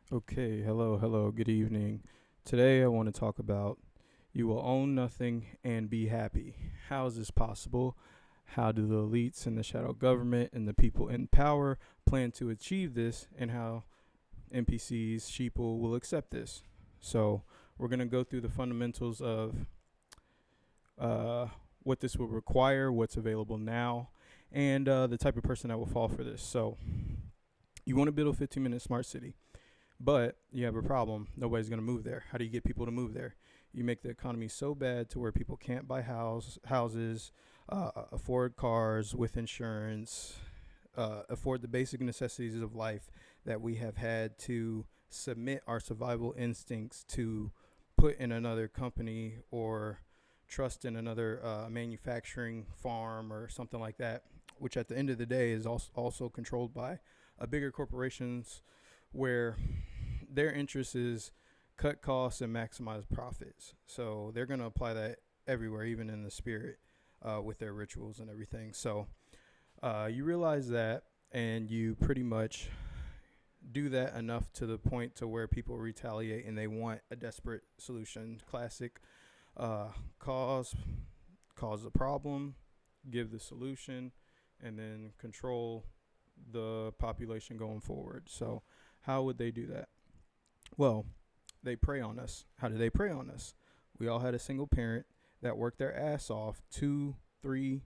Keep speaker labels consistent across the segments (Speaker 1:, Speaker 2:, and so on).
Speaker 1: Okay, hello, good evening. Today I want to talk about you will own nothing and be happy. How is this possible? How do the elites and the shadow government and the people in power plan to achieve this, and how NPCs, sheeple will accept this? So, we're going to go through the fundamentals of uh, what this will require, what's available now, and the type of person that will fall for this. So, you want to build a 15-minute smart city. But you have a problem. Nobody's going to move there. How do you get people to move there? You make the economy so bad to where people can't buy houses, afford cars with insurance, afford the basic necessities of life that we have had to submit our survival instincts to put in another company or trust in another manufacturing farm or something like that, which at the end of the day is also controlled by a bigger corporations where their interest is cut costs and maximize profits. So they're going to apply that everywhere, even in the spirit, with their rituals and everything. So you realize that, and you pretty much do that enough to the point to where people retaliate and they want a desperate solution. Classic uh, cause cause the problem, give the solution, and then control the population going forward. So how would they do that? Well, they prey on us. How do they prey on us? We all had a single parent that worked their ass off, two, three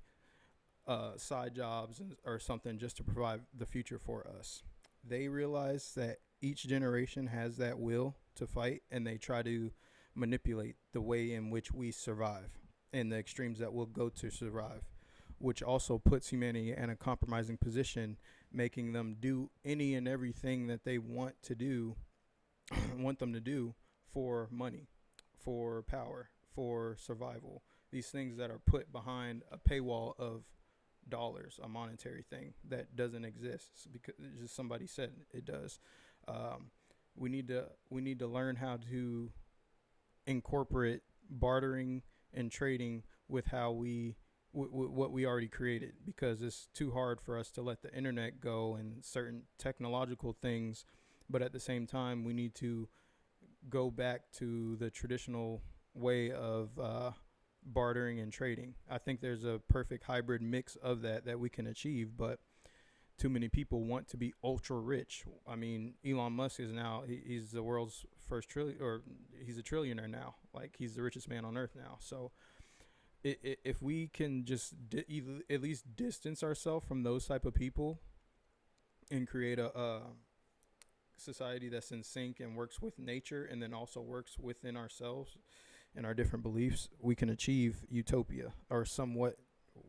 Speaker 1: side jobs or something just to provide the future for us. They realize that each generation has that will to fight, and they try to manipulate the way in which we survive and the extremes that we'll go to survive, which also puts humanity in a compromising position, making them do any and everything that they want to do want them to do for money, for power, for survival. These things that are put behind a paywall of dollars, a monetary thing that doesn't exist because just somebody said it does. Um, we need to learn how to incorporate bartering and trading with how what we already created, because it's too hard for us to let the internet go and certain technological things, but at the same time we need to go back to the traditional way of bartering and trading. I think there's a perfect hybrid mix of that we can achieve, but too many people want to be ultra rich. I mean, Elon Musk is now he's the world's first trillion, or he's a trillionaire now. Like, he's the richest man on earth now. So if we can just at least distance ourselves from those type of people and create a society that's in sync and works with nature, and then also works within ourselves and our different beliefs, we can achieve utopia, or somewhat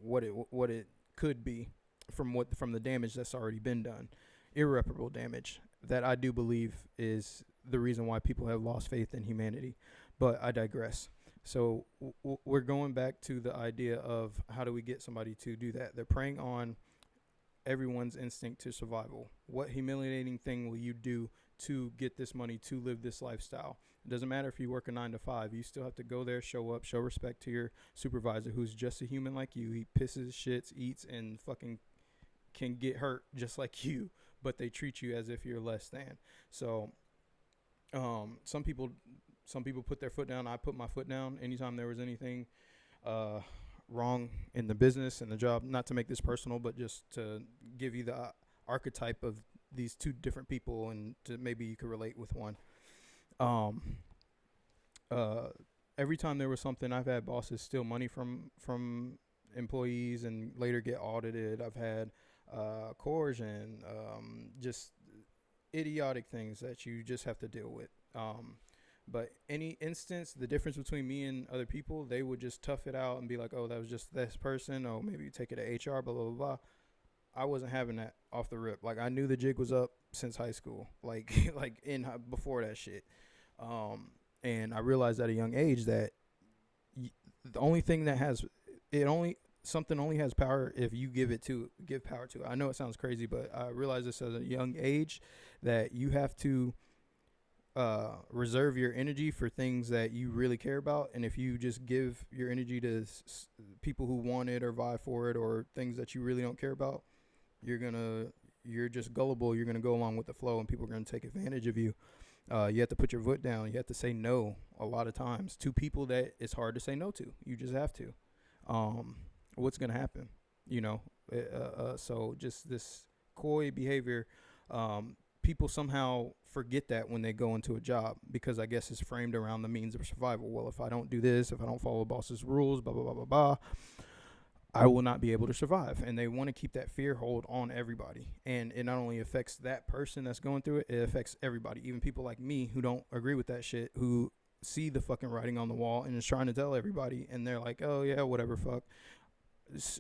Speaker 1: what it could be from the damage that's already been done, irreparable damage that I do believe is the reason why people have lost faith in humanity. But I digress. So we're going back to the idea of how do we get somebody to do that? They're preying on everyone's instinct to survival. What humiliating thing will you do to get this money, to live this lifestyle? It doesn't matter if you work a 9 to 5. You still have to go there, show up, show respect to your supervisor, who's just a human like you. He pisses, shits, eats, and fucking can get hurt just like you, but they treat you as if you're less than. So, some people put their foot down. I put my foot down anytime there was anything uh, wrong in the business and the job. Not to make this personal, but just to give you the archetype of these two different people, and to maybe you could relate with one. Um, uh, every time there was something, I've had bosses steal money from employees and later get audited. I've had coercion, just idiotic things that you just have to deal with. But any instance, the difference between me and other people, they would just tough it out and be like, "Oh, that was just this person," or maybe you take it to HR, blah blah blah. Blah. I wasn't having that off the rip. Like, I knew the jig was up since high school, like like in before that shit. Um, and I realized at a young age that the only thing that has it only something only has power if you give power to it. I know it sounds crazy, but I realized this at a young age, that you have to reserve your energy for things that you really care about. And if you just give your energy to people who want it or vie for it, or things that you really don't care about, you're gonna you're just gullible. You're going to go along with the flow, and people are going to take advantage of you. You have to put your foot down. You have to say no a lot of times to people that it's hard to say no to. You just have to. What's going to happen? So just this coy behavior, people somehow forget that when they go into a job, because I guess it's framed around the means of survival. Well, if I don't do this, if I don't follow the boss's rules, blah, blah, blah, blah, blah, I will not be able to survive. And they want to keep that fear hold on everybody. And it not only affects that person that's going through it, it affects everybody. Even people like me who don't agree with that shit, who see the fucking writing on the wall and is trying to tell everybody. And they're like, oh, yeah, whatever, fuck.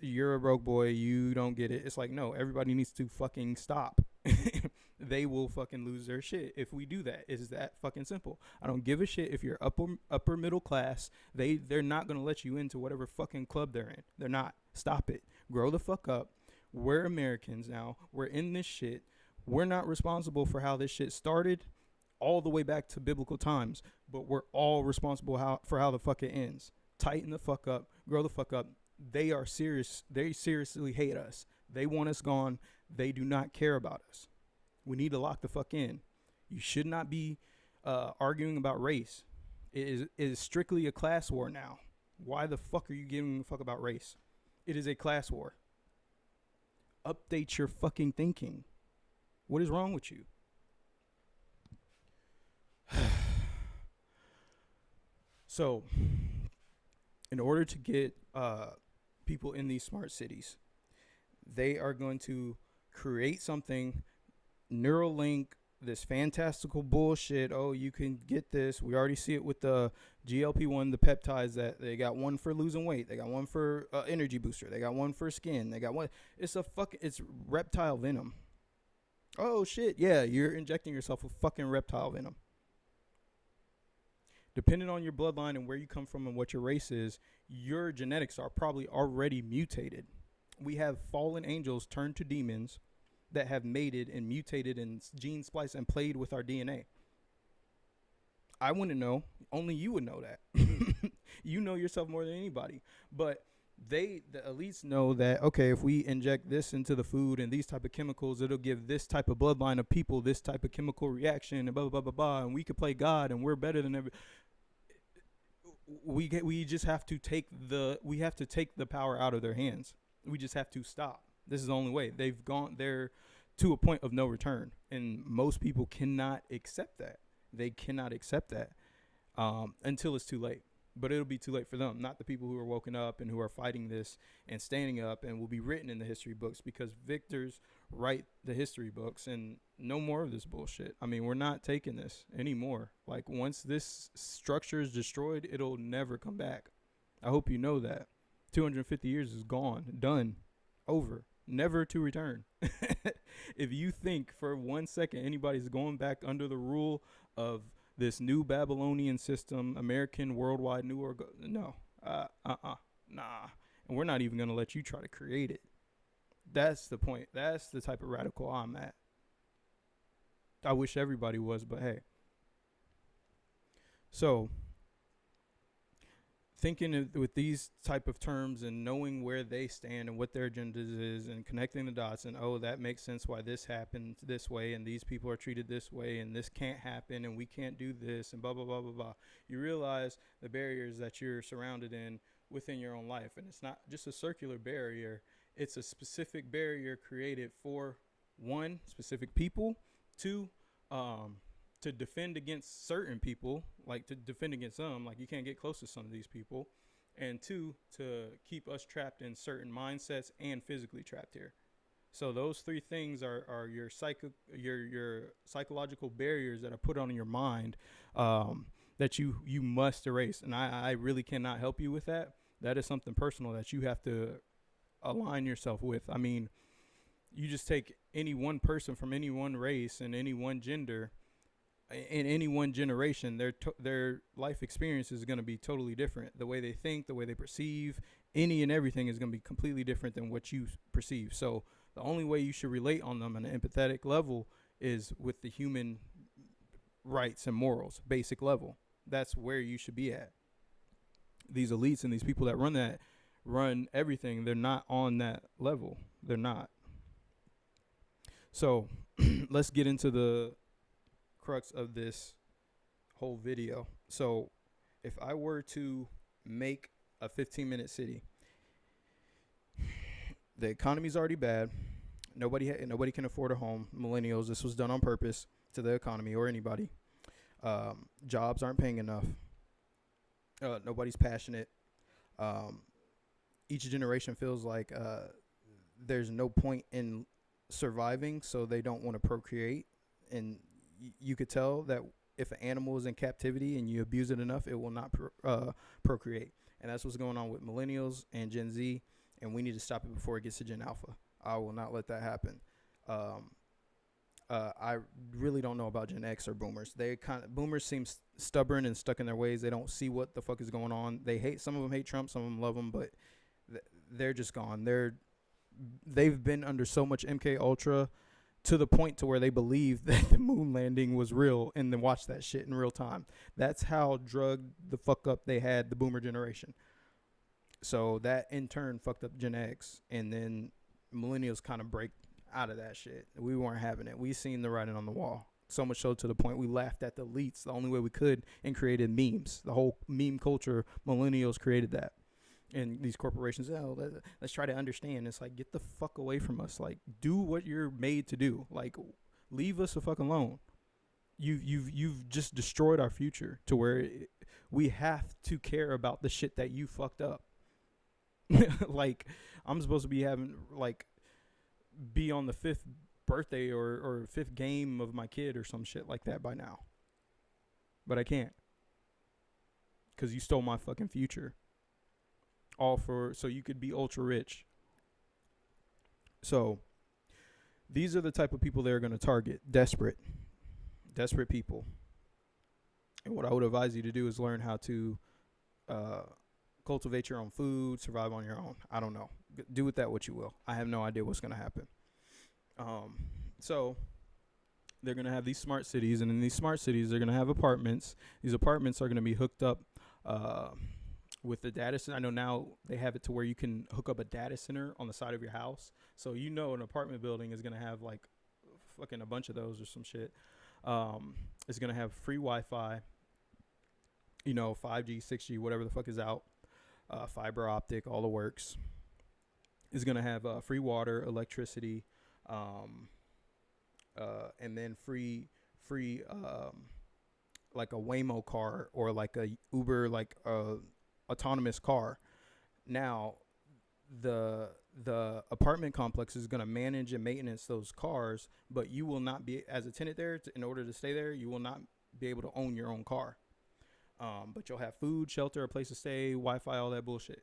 Speaker 1: You're a broke boy. You don't get it. It's like, no, everybody needs to fucking stop. They will fucking lose their shit if we do that. It's that fucking simple. I don't give a shit if you're upper middle class. They're not going to let you into whatever fucking club they're in. They're not. Stop it. Grow the fuck up. We're Americans now. We're in this shit. We're not responsible for how this shit started all the way back to biblical times, but we're all responsible for how the fuck it ends. Tighten the fuck up. Grow the fuck up. They are serious. They seriously hate us. They want us gone. They do not care about us. We need to lock the fuck in. You should not be arguing about race. It is strictly a class war now. Why the fuck are you giving a fuck about race? It is a class war. Update your fucking thinking. What is wrong with you? So, in order to get people in these smart cities, they are going to create something, Neuralink, this fantastical bullshit. Oh, you can get this. We already see it with the GLP-1, the peptides, that they got one for losing weight. They got one for energy booster. They got one for skin. They got one. It's reptile venom. Oh, shit. Yeah, you're injecting yourself with fucking reptile venom. Depending on your bloodline and where you come from and what your race is, your genetics are probably already mutated. We have fallen angels turned to demons that have mated and mutated and gene spliced and played with our DNA. I wouldn't know. Only you would know that. You know yourself more than anybody. But the elites know that, okay, if we inject this into the food and these type of chemicals, it'll give this type of bloodline of people this type of chemical reaction and blah, blah, blah, blah, blah, and we could play God and we're better than every. We just have to take the power out of their hands. We just have to stop. This is the only way. They've gone there to a point of no return, and most people cannot accept that. They cannot accept that until it's too late. But it'll be too late for them, not the people who are woken up and who are fighting this and standing up and will be written in the history books, because victors write the history books, and no more of this bullshit. I mean, we're not taking this anymore. Like, once this structure is destroyed, it'll never come back. I hope you know that. 250 years is gone, done, over, never to return. If you think for 1 second anybody's going back under the rule of this new Babylonian system, American worldwide new org, no, nah. And we're not even going to let you try to create it. That's the point. That's the type of radical I'm at. I wish everybody was, but hey. So, thinking with these type of terms and knowing where they stand and what their agenda is and connecting the dots and, oh, that makes sense why this happened this way and these people are treated this way and this can't happen and we can't do this and blah, blah, blah, blah, blah. You realize the barriers that you're surrounded in within your own life. And it's not just a circular barrier. It's a specific barrier created for, one, specific people, two, to defend against certain people, like to defend against some, like you can't get close to some of these people, and two, to keep us trapped in certain mindsets and physically trapped here. So those three things are your psychological barriers that are put on your mind that you must erase. And I really cannot help you with that. That is something personal that you have to align yourself with. I mean, you just take any one person from any one race and any one gender in any one generation, their life experience is going to be totally different. The way they think, the way they perceive, any and everything is going to be completely different than what you perceive. So the only way you should relate on them on an empathetic level is with the human rights and morals, basic level. That's where you should be at. These elites and these people that run everything, they're not on that level. They're not. So let's get into the crux of this whole video. So if I were to make a 15-minute city, the economy's already bad. Nobody can afford a home. Millennials, this was done on purpose to the economy or anybody. Jobs aren't paying enough. Nobody's passionate. Each generation feels like there's no point in surviving, so they don't want to procreate. And you could tell that if an animal is in captivity and you abuse it enough, it will not procreate. And that's what's going on with millennials and Gen Z. And we need to stop it before it gets to Gen Alpha. I will not let that happen. I really don't know about Gen X or Boomers. Boomers seem stubborn and stuck in their ways. They don't see what the fuck is going on. Some of them hate Trump, some of them love him, but they're just gone. They've been under so much MK Ultra to the point to where they believe that the moon landing was real and then watch that shit in real time. That's how drugged the fuck up they had the Boomer generation. So that in turn fucked up Gen X, and then millennials kind of break out of that shit. We weren't having it. We seen the writing on the wall. So much so to the point we laughed at the elites the only way we could and created memes. The whole meme culture, millennials created that. And these corporations, let's try to understand. It's like, get the fuck away from us. Like, do what you're made to do. Like, leave us the fuck alone. You've just destroyed our future to where we have to care about the shit that you fucked up. Like, I'm supposed to be be on the 5th birthday or 5th game of my kid or some shit like that by now. But I can't. Because you stole my fucking future. All so you could be ultra rich. So these are the type of people they're going to target. Desperate people. And what I would advise you to do is learn how to cultivate your own food, survive on your own. I don't know. Do with that what you will. I have no idea what's going to happen. So they're going to have these smart cities, and in these smart cities, they're going to have apartments. These apartments are going to be hooked up with the data center. I know now they have it to where you can hook up a data center on the side of your house. So an apartment building is going to have like fucking a bunch of those or some shit. It's going to have free Wi-Fi, 5G, 6G, whatever the fuck is out. Fiber optic, all the works. Is going to have free water, electricity, and then free like a Waymo car or like a Uber, like a autonomous car. Now, the apartment complex is going to manage and maintenance those cars, but you will not be, as a tenant there, in order to stay there, you will not be able to own your own car. But you'll have food, shelter, a place to stay, Wi-Fi, all that bullshit,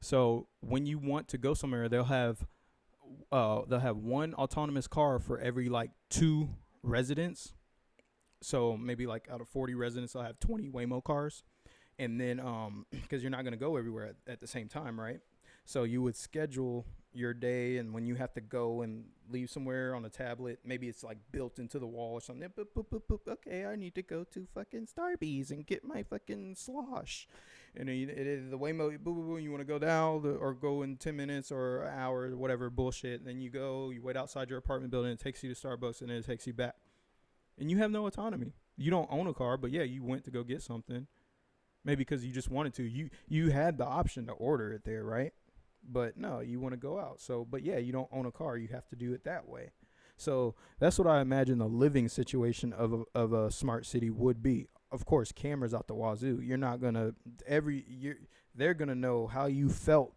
Speaker 1: So when you want to go somewhere, they'll have one autonomous car for every like 2 residents. So maybe like out of 40 residents, they'll have 20 Waymo cars. And then, because you're not going to go everywhere at the same time, right? So you would schedule your day, and when you have to go and leave somewhere on a tablet, maybe it's like built into the wall or something. Boop, boop, boop, boop. Okay, I need to go to fucking Starbucks and get my fucking slosh. And then the Waymo, boop, boop, boop, you want to go down or go in 10 minutes or an hour or whatever bullshit. And then you wait outside your apartment building, it takes you to Starbucks, and then it takes you back. And you have no autonomy. You don't own a car, but yeah, you went to go get something. Maybe because you just wanted to. You had the option to order it there, right? But no, you want to go out. So, but yeah, you don't own a car. You have to do it that way. So that's what I imagine the living situation of a smart city would be. Of course, cameras out the wazoo. You're not gonna they're gonna know how you felt.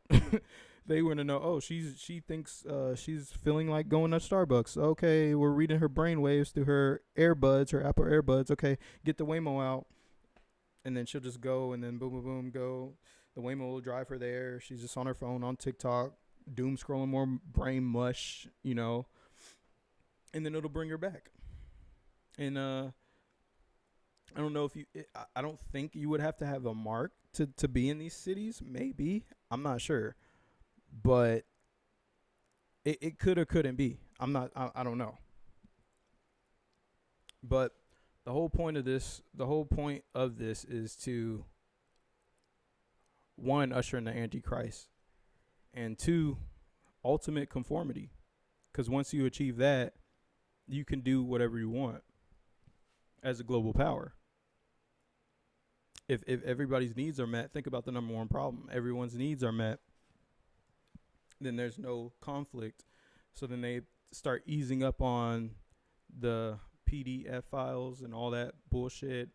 Speaker 1: They want to know. Oh, she thinks she's feeling like going to Starbucks. Okay, we're reading her brainwaves through her earbuds, her Apple earbuds. Okay, get the Waymo out. And then she'll just go, and then boom, boom, boom, go. The Waymo will drive her there. She's just on her phone, on TikTok, doom scrolling more brain mush, and then it'll bring her back. And I don't know if I don't think you would have to have a mark to be in these cities. Maybe. I'm not sure. But it could or couldn't be. I don't know. But the whole point of this is to, 1, usher in the Antichrist, and 2, ultimate conformity. Because once you achieve that, you can do whatever you want as a global power. If everybody's needs are met, think about the number one problem. Everyone's needs are met, then there's no conflict. So then they start easing up on the PDF files and all that bullshit,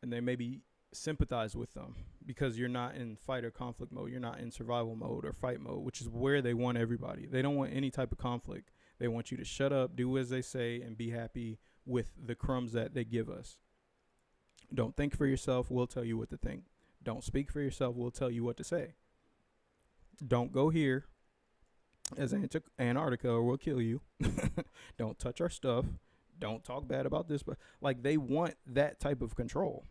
Speaker 1: and they maybe sympathize with them because you're not in fight or conflict mode. You're not in survival mode or fight mode, which is where they want everybody. They don't want any type of conflict. They want you to shut up, do as they say, and be happy with the crumbs that they give us. Don't think for yourself. We'll tell you what to think. Don't speak for yourself. We'll tell you what to say. Don't go here as Antarctica or we'll kill you. Don't touch our stuff. Don't talk bad about this. But like, they want that type of control.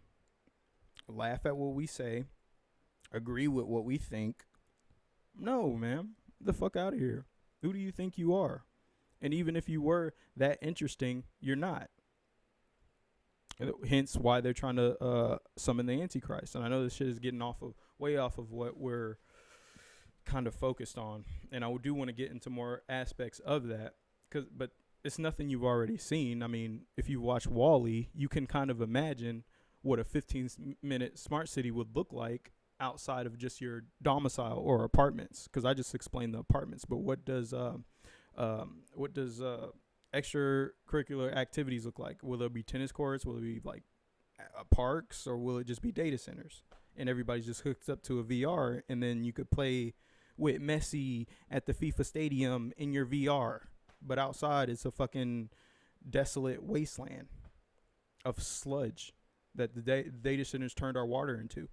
Speaker 1: Laugh at what we say. Agree with what we think. No, man. The fuck out of here. Who do you think you are? And even if you were that interesting, you're not. Hence why they're trying to summon the Antichrist. And I know this shit is getting way off of what we're kind of focused on. And I do want to get into more aspects of that. But it's nothing you've already seen. I mean, if you watch WALL-E, you can kind of imagine what a 15-minute smart city would look like outside of just your domicile or apartments. Because I just explained the apartments. But what does extracurricular activities look like? Will there be tennis courts? Will it be like parks, or will it just be data centers and everybody's just hooked up to a VR, and then you could play with Messi at the FIFA stadium in your VR, but outside it's a fucking desolate wasteland of sludge that the data centers turned our water into?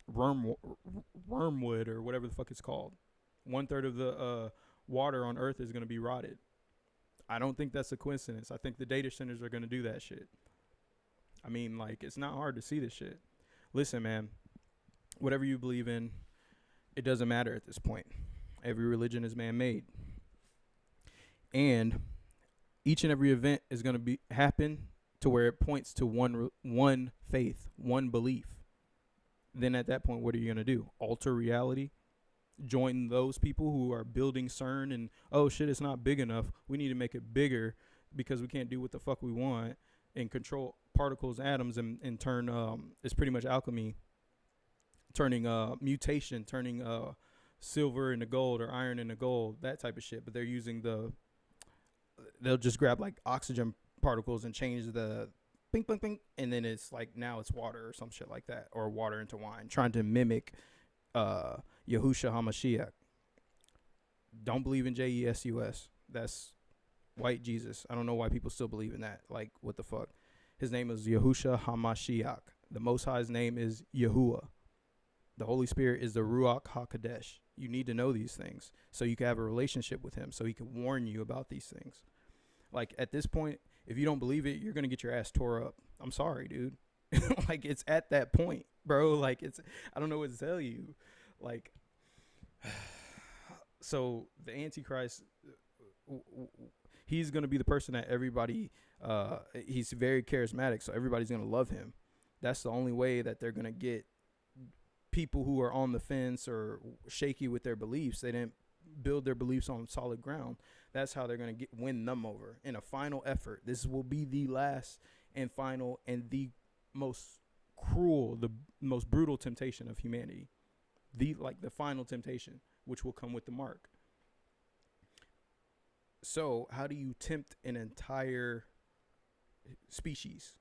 Speaker 1: Wormwood or whatever the fuck it's called. 1/3 of the water on Earth is going to be rotted. I don't think that's a coincidence. I think the data centers are going to do that shit. I mean, like, it's not hard to see this shit. Listen, man, whatever you believe in, it doesn't matter at this point. Every religion is man-made. And each and every event is going to happen to where it points to one faith, one belief. Then at that point, what are you going to do? Alter reality? Join those people who are building CERN and, oh shit, it's not big enough. We need to make it bigger because we can't do what the fuck we want and control particles, atoms, and turn, it's pretty much alchemy, turning mutation, turning silver into gold or iron into gold, that type of shit. But they're using they'll just grab like oxygen particles and change the ping, ping, ping, and then it's like, now it's water or some shit like that, or water into wine, trying to mimic YAHUSHA HAMASHIAC. Don't believe in Jesus. That's white Jesus. I don't know why people still believe in that. Like, what the fuck? His name is YAHUSHA HAMASHIAC. The Most High's name is Yahuwah. The Holy Spirit is the Ruach HaKodesh. You need to know these things so you can have a relationship with him, so he can warn you about these things. Like, at this point, if you don't believe it, you're going to get your ass tore up. I'm sorry, dude. Like, it's at that point, bro. Like, I don't know what to tell you. Like, so the Antichrist, he's going to be the person that everybody, he's very charismatic, so everybody's going to love him. That's the only way that they're going to get people who are on the fence or shaky with their beliefs. They didn't build their beliefs on solid ground. That's how they're going to win them over in a final effort. This will be the last and final and the most cruel, the most brutal temptation of humanity. The final temptation, which will come with the mark. So how do you tempt an entire species,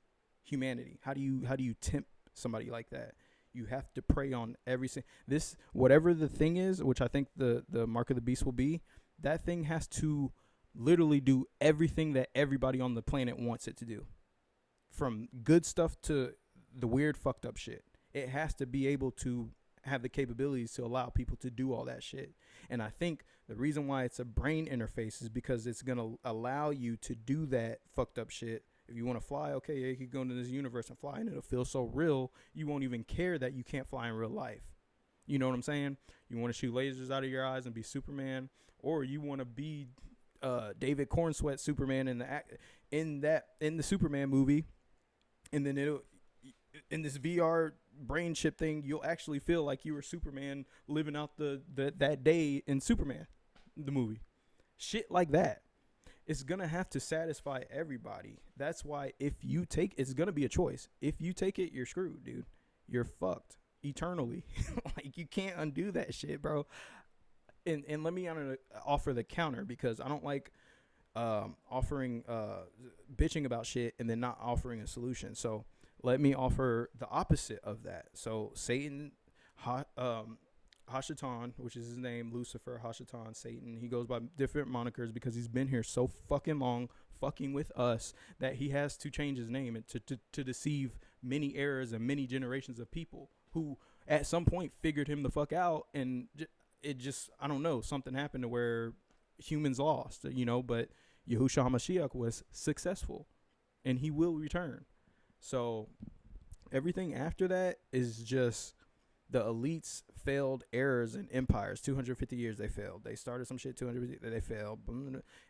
Speaker 1: humanity? How do you tempt somebody like that? You have to prey on whatever the thing is, which I think the mark of the beast will be. That thing has to literally do everything that everybody on the planet wants it to do, from good stuff to the weird fucked up shit. It has to be able to have the capabilities to allow people to do all that shit. And I think the reason why it's a brain interface is because it's going to allow you to do that fucked up shit. If you want to fly, okay, you can go into this universe and fly, and it'll feel so real, you won't even care that you can't fly in real life. You know what I'm saying? You want to shoot lasers out of your eyes and be Superman, or you want to be David Cornsweat Superman in the Superman movie, and then in this VR brain chip thing, you'll actually feel like you were Superman living out that day in Superman, the movie. Shit like that. It's going to have to satisfy everybody. That's why if you take, it's going to be a choice. If you take it, you're screwed, dude. You're fucked eternally. Like, you can't undo that shit, bro. And let me offer the counter, because I don't like offering bitching about shit and then not offering a solution. So let me offer the opposite of that. So Satan, Hashatan, which is his name, Lucifer, Hashatan, Satan. He goes by different monikers because he's been here so fucking long, fucking with us, that he has to change his name and to deceive many eras and many generations of people who at some point figured him the fuck out. And it just, I don't know, something happened to where humans lost, but YAHUSHA HAMASHIAC was successful and he will return. So everything after that is just the elites failed eras and empires. 250 years they failed. They started some shit, 250, they failed.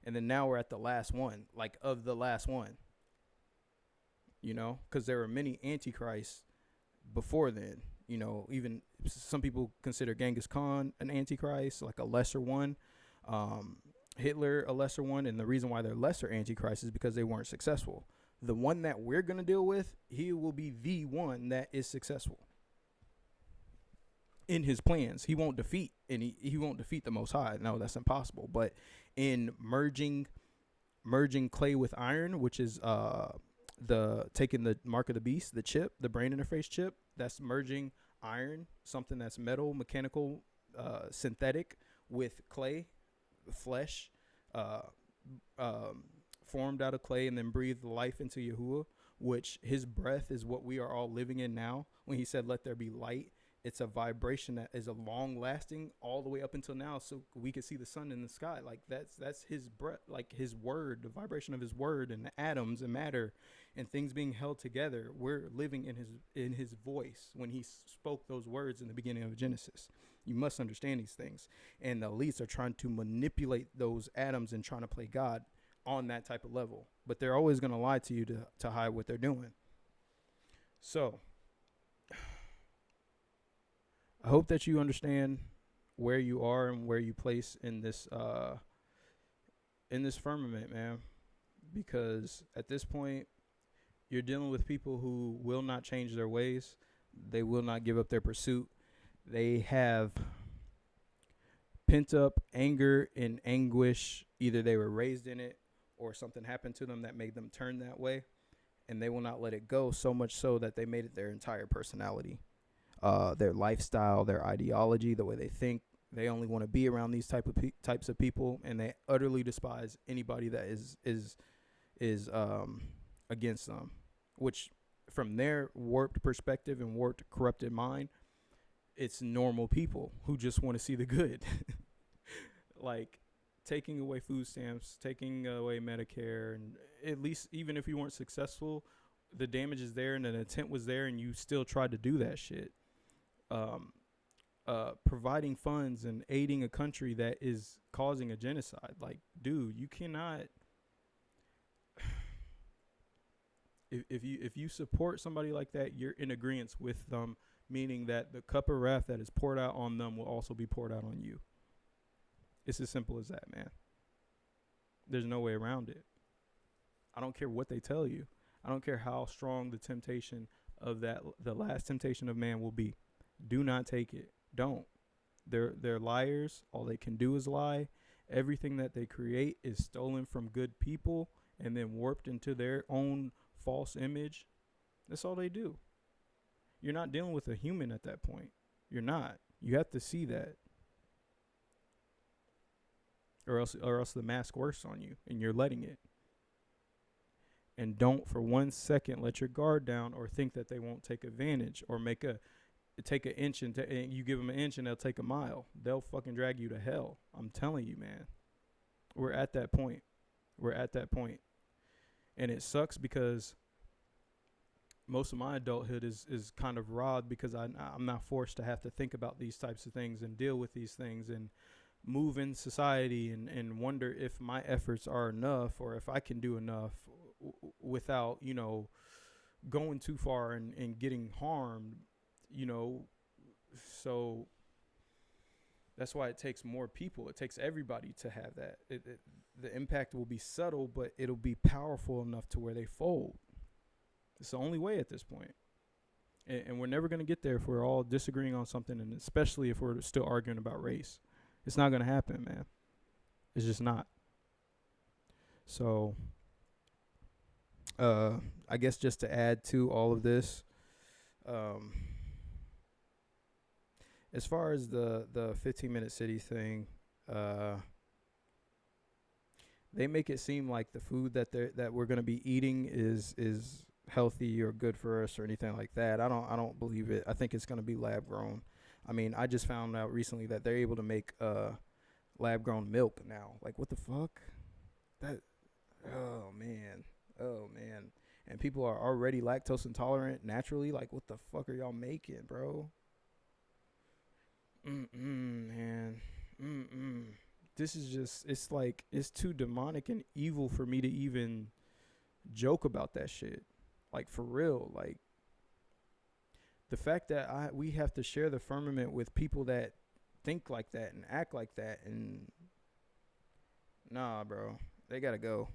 Speaker 1: And then now we're at the last one, like of the last one. Because there were many antichrists before then. Even some people consider Genghis Khan an antichrist, like a lesser one. Hitler, a lesser one. And the reason why they're lesser antichrists is because they weren't successful. The one that we're going to deal with, he will be the one that is successful in his plans. He won't defeat, and he won't defeat the Most High. No, that's impossible. But in merging clay with iron, which is taking the mark of the beast, the chip, the brain interface chip, that's merging iron, something that's metal, mechanical, synthetic, with clay, flesh, formed out of clay, and then breathed life into Yahuwah, which his breath is what we are all living in now. When he said, "Let there be light," it's a vibration that is a long lasting all the way up until now, so we could see the sun in the sky. Like that's his breath, like his word, the vibration of his word, and the atoms and matter and things being held together. We're living in his voice when he spoke those words in the beginning of Genesis. You must understand these things. And the elites are trying to manipulate those atoms and trying to play God on that type of level. But they're always going to lie to you to hide what they're doing. So I hope that you understand where you are and where you place in this firmament, man. Because at this point, you're dealing with people who will not change their ways. They will not give up their pursuit. They have pent up anger and anguish. Either they were raised in it or something happened to them that made them turn that way. And they will not let it go, so much so that they made it their entire personality. Their lifestyle, their ideology, the way they think. They only want to be around these types of people, and they utterly despise anybody that is against them. Which, from their warped perspective and warped, corrupted mind, it's normal people who just want to see the good. Like taking away food stamps, taking away Medicare, and at least even if you weren't successful, the damage is there and the intent was there, and you still tried to do that shit. Providing funds and aiding a country that is causing a genocide. Like, dude, you cannot. If you support somebody like that, you're in agreement with them, meaning that the cup of wrath that is poured out on them will also be poured out on you. It's as simple as that, man. There's no way around it. I don't care what they tell you. I don't care how strong the temptation of the last temptation of man will be. Do not take it. Don't. They're liars. All they can do is lie. Everything that they create is stolen from good people and then warped into their own false image. That's all they do. You're not dealing with a human at that point. You're not. You have to see that. Or else the mask works on you and you're letting it. And don't for 1 second let your guard down or think that they won't take advantage or take an inch and you give them an inch and they'll take a mile. They'll fucking drag you to hell. I'm telling you, man. We're at that point. And it sucks because most of my adulthood is kind of robbed because I'm not forced to have to think about these types of things and deal with these things and move in society and wonder if my efforts are enough or if I can do enough without, going too far and getting harmed, So That's why it takes more people. It takes everybody to have that. The impact will be subtle, but it'll be powerful enough to where they fold. It's the only way at this point. And we're never going to get there if we're all disagreeing on something, and especially if we're still arguing about race. It's not going to happen, man. It's just not. So, I guess just to add to all of this, as far as the 15-minute city thing, they make it seem like the food that we're gonna be eating is healthy or good for us or anything like that. I don't believe it. I think it's gonna be lab grown. I mean, I just found out recently that they're able to make lab grown milk now. Like, what the fuck? Oh man. And people are already lactose intolerant naturally. Like, what the fuck are y'all making, bro? Man. This is just, it's like, it's too demonic and evil for me to even joke about that shit. Like, for real. Like, the fact that we have to share the firmament with people that think like that and act like that, and nah, bro, they gotta go.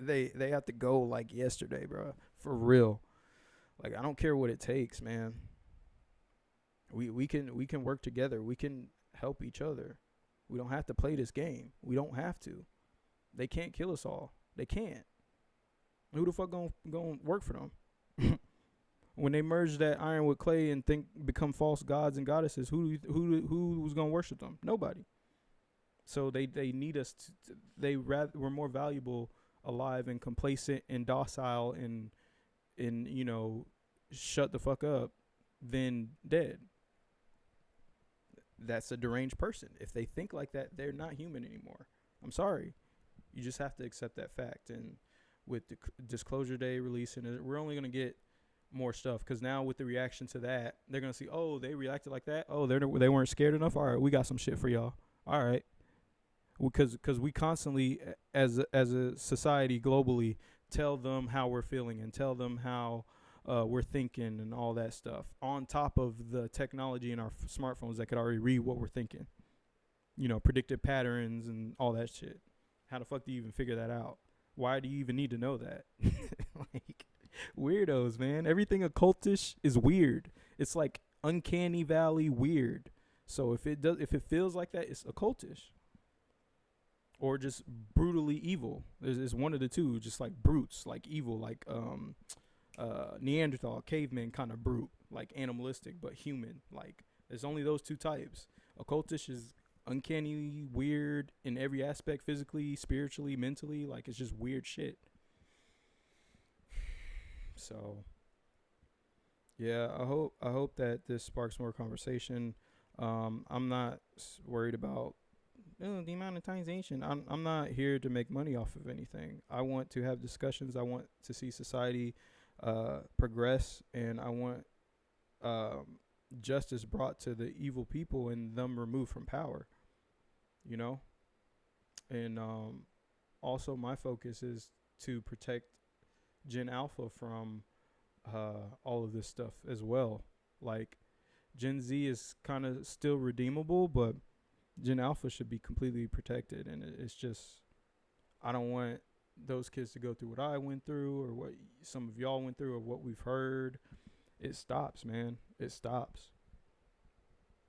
Speaker 1: they have to go like yesterday, bro. For real. Like, I don't care what it takes, man. We can work together. We can help each other. We don't have to play this game. We don't have to. They can't kill us all. They can't. Who the fuck gonna work for them? When they merge that iron with clay and become false gods and goddesses, who was gonna worship them? Nobody. So they need us. We're more valuable alive and complacent and docile and shut the fuck up than dead. That's a deranged person. If they think like that, they're not human anymore. I'm sorry. You just have to accept that fact. And with the Disclosure Day releasing it, we're only going to get more stuff, because now with the reaction to that, they're going to see, oh, they reacted like that. Oh, they weren't scared enough. All right, we got some shit for y'all. All right. Because we constantly, as a society globally, tell them how we're feeling and tell them how we're thinking and all that stuff, on top of the technology in our smartphones that could already read what we're thinking, predicted patterns and all that shit. How the fuck do you even figure that out? Why do you even need to know that? Like, weirdos, man. Everything occultish is weird. It's like uncanny valley weird. So if it feels like that, it's occultish. Or just brutally evil. It's one of the two, just like brutes, like evil, like Neanderthal, caveman kind of brute, like animalistic but human. Like, there's only those two types. Occultish is uncanny, weird in every aspect, physically, spiritually, mentally. Like, it's just weird shit. So, yeah, I hope that this sparks more conversation. I'm not worried about demonetization. I'm not here to make money off of anything. I want to have discussions. I want to see society progress, and I want justice brought to the evil people and them removed from power, and also my focus is to protect Gen Alpha from all of this stuff as well. Like, Gen Z is kind of still redeemable, but Gen Alpha should be completely protected. And it's just, I don't want those kids to go through what I went through or what some of y'all went through or what we've heard. It stops, man. It stops.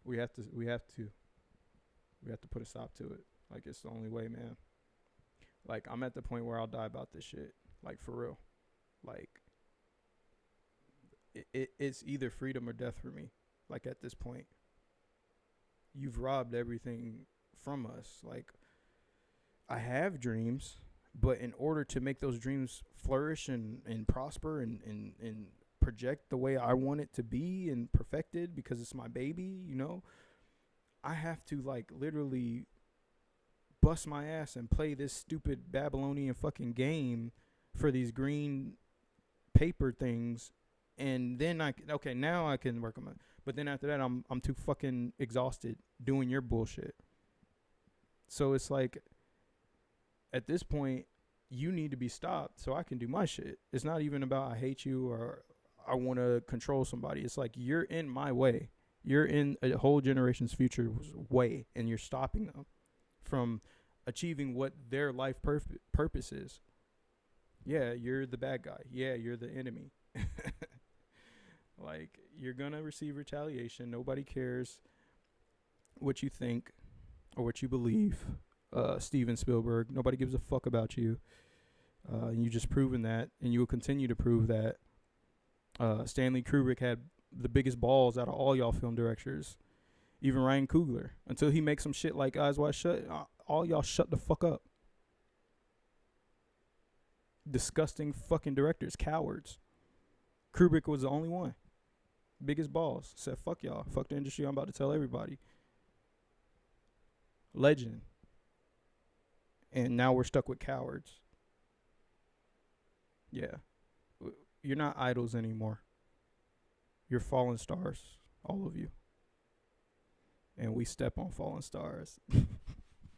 Speaker 1: We have to put a stop to it. Like, it's the only way, man. Like, I'm at the point where I'll die about this shit. Like, for real. Like, it's either freedom or death for me. Like, at this point, you've robbed everything from us. Like, I have dreams, but in order to make those dreams flourish and prosper and project the way I want it to be and perfected, because it's my baby, I have to, like, literally bust my ass and play this stupid Babylonian fucking game for these green paper things. And then now I can work on it. But then after that, I'm too fucking exhausted doing your bullshit. So it's like, at this point, you need to be stopped so I can do my shit. It's not even about I hate you or I want to control somebody. It's like, you're in my way. You're in a whole generation's future way, and you're stopping them from achieving what their life purpose is. Yeah, you're the bad guy. Yeah, you're the enemy. Like, you're gonna receive retaliation. Nobody cares what you think or what you believe. Steven Spielberg, nobody gives a fuck about you. And you just proven that, and you will continue to prove that. Stanley Kubrick had the biggest balls out of all y'all film directors. Even Ryan Coogler. Until he makes some shit like Eyes Wide Shut, all y'all shut the fuck up. Disgusting fucking directors. Cowards. Kubrick was the only one. Biggest balls. Said, fuck y'all. Fuck the industry. I'm about to tell everybody. Legend. And now we're stuck with cowards. Yeah. You're not idols anymore. You're fallen stars. All of you. And we step on fallen stars.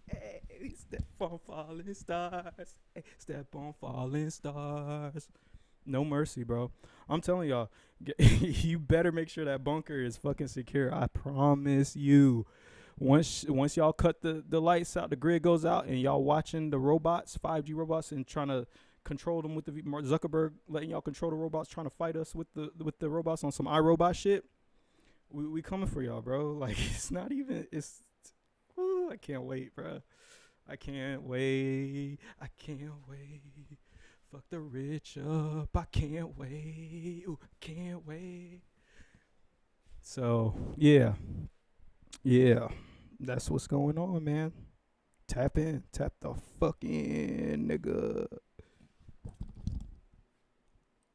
Speaker 1: Hey, we step on fallen stars. Hey, step on fallen stars. No mercy, bro. I'm telling y'all, you better make sure that bunker is fucking secure. I promise you. Once y'all cut the lights out, the grid goes out, and y'all watching the robots, 5G robots, and trying to control them with the Mark Zuckerberg letting y'all control the robots, trying to fight us with the robots on some iRobot shit. We coming for y'all, bro. Like, it's not even. I can't wait, bro. I can't wait. Fuck the rich up. I can't wait. Ooh, can't wait. So, yeah. That's what's going on, man. Tap in. Tap the fucking nigga.